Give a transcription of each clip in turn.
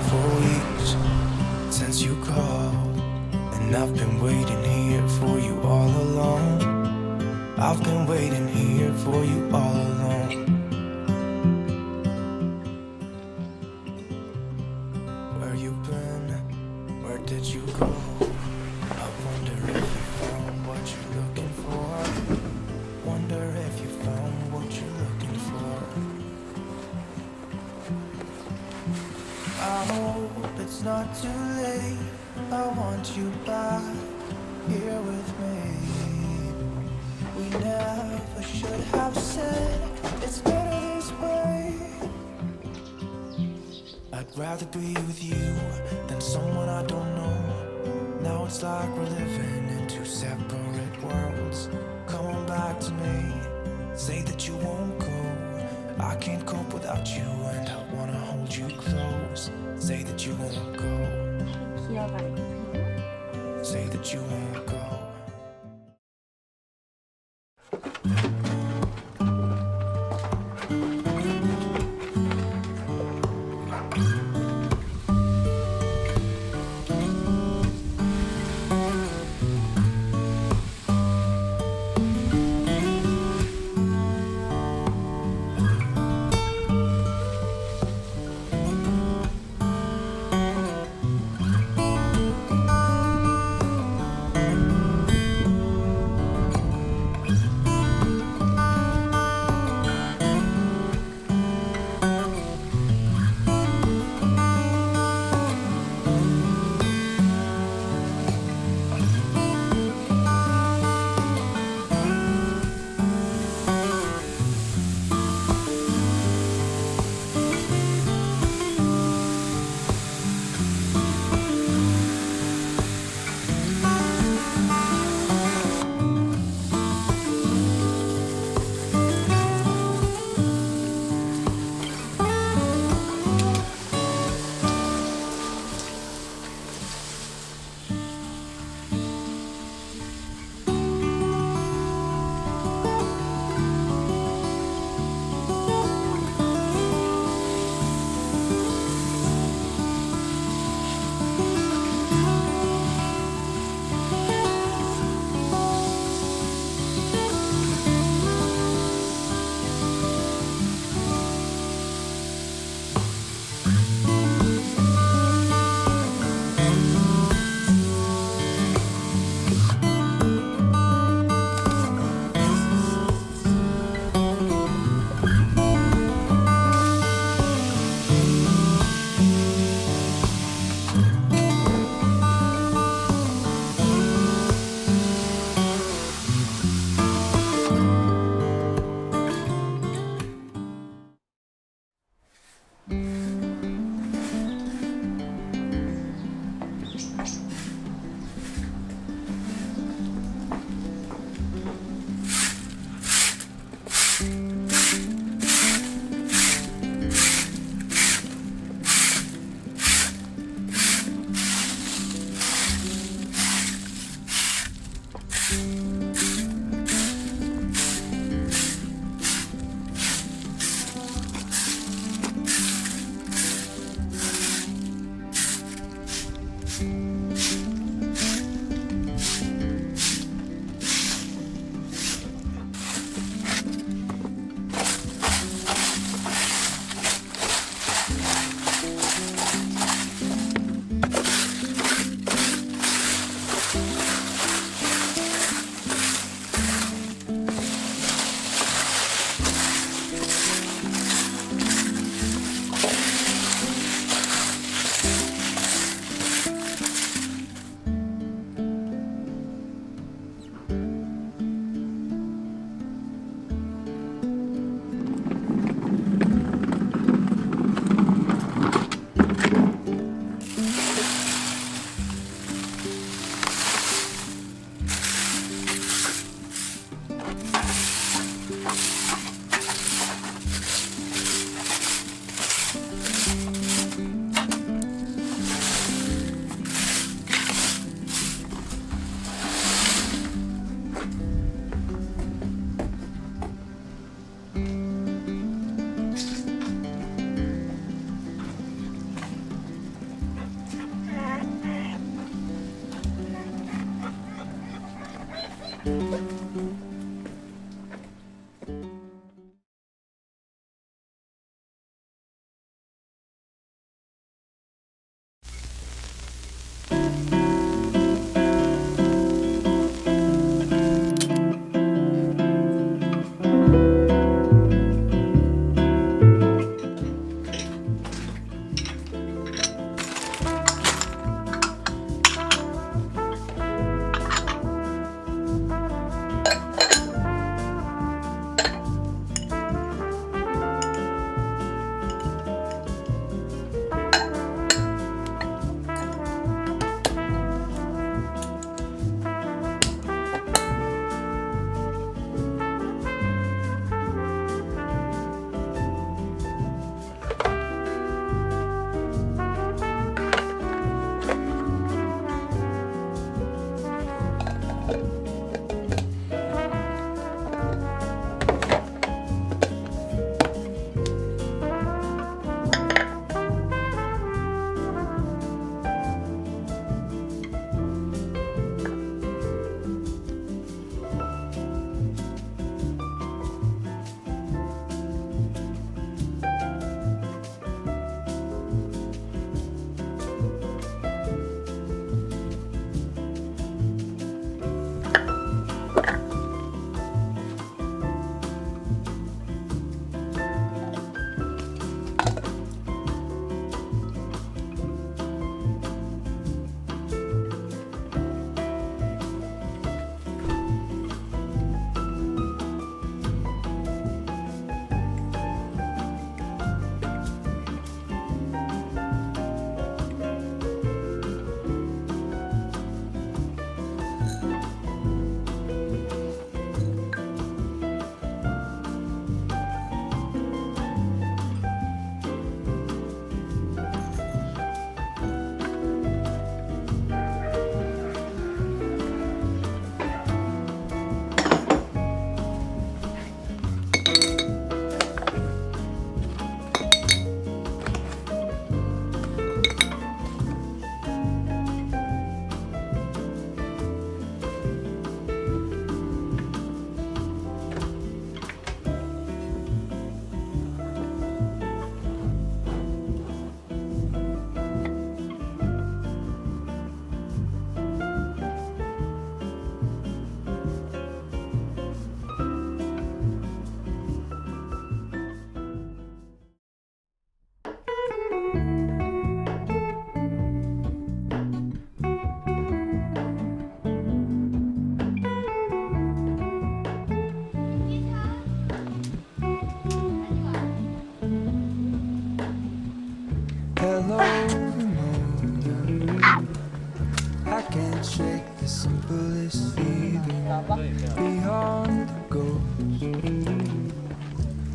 for weeks since you called, and I've been waiting here for you all along. I've been waiting here for you all along. Where you been? Where did you go? I wonder if you found what you're looking for. Wonder if you found what you're looking for. I hope it's not too late. I want you back here with me. We never should have said it's better this way. I'd rather be with you than someone I don't know. Now it's like we're living in two separate worlds. Come on back to me, say that you won't go. I can't cope without you and I wanna hold you close. Say that you won't go. Say that you won't go.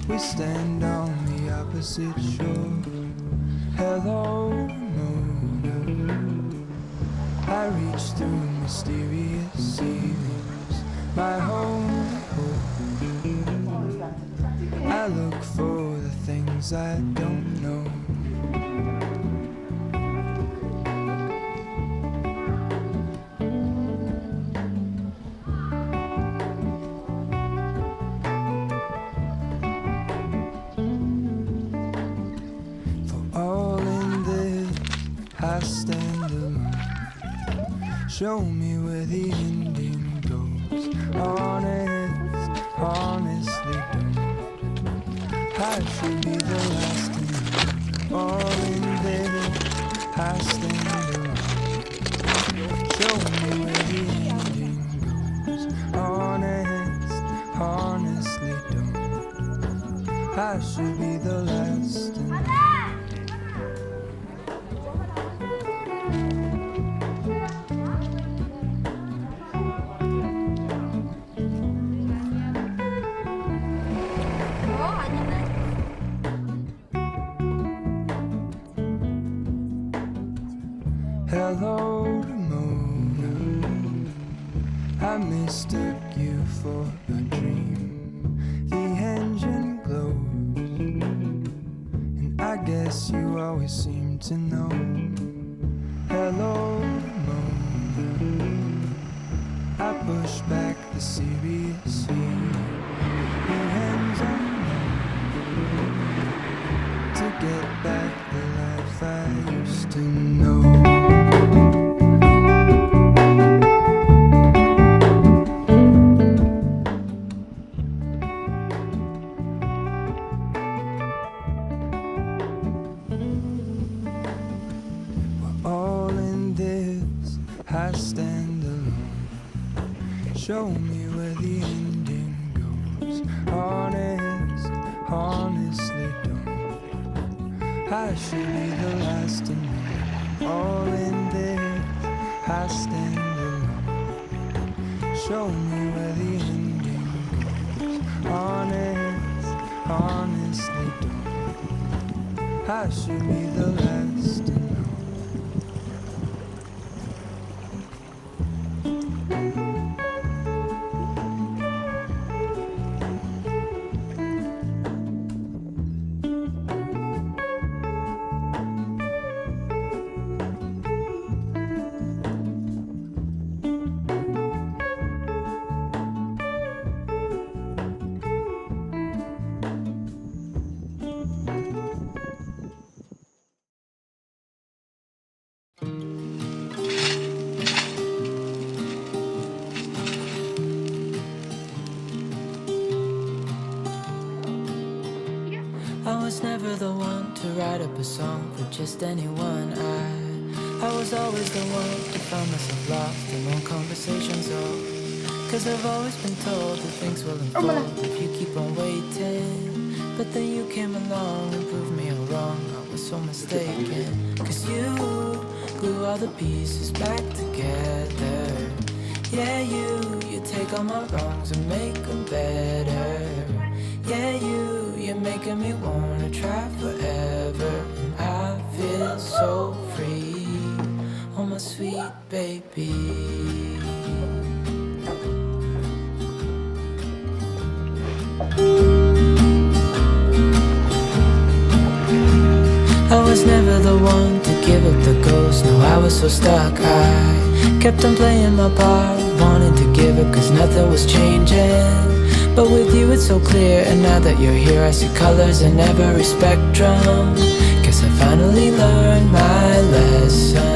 We stand on the opposite shore. Hello, moon. I reach through mysterious ceilings. My home. I look for the things I don't know. I stand alone. Show me where the ending goes. Honest, honestly don't. I should be the last to know. All in there, I stand alone. Show me where the ending goes. Honest, honestly don't. I should be the last to know. Hello, moon. I mistook you for a dream. The engine glows, and I guess you always seem to know. Hello, moon. I push back the serious feeling. The ends unknown to get back the life I used to know. I stand alone. Show me where the ending goes. Honest, honestly don't. I should be the last to know. All in there, I stand alone. Show me where the ending goes. Honest, honestly don't. I should be the last to know. I was never the one to write up a song for just anyone. I was always the one to find myself lost in long conversations. Cause I've always been told that things will unfold if you keep on waiting. But then you came along and proved me all wrong. I was so mistaken. Cause you glue all the pieces back together. Yeah, you take all my wrongs and make them better. Yeah, you're making me wanna try forever. And I feel so free, oh my sweet baby. I was never the one to give up the ghost. No, I was so stuck. I kept on playing my part, wanting to give up cause nothing was changing. But with you it's so clear, and now that you're here I see colors in every spectrum. Guess I finally learned my lesson.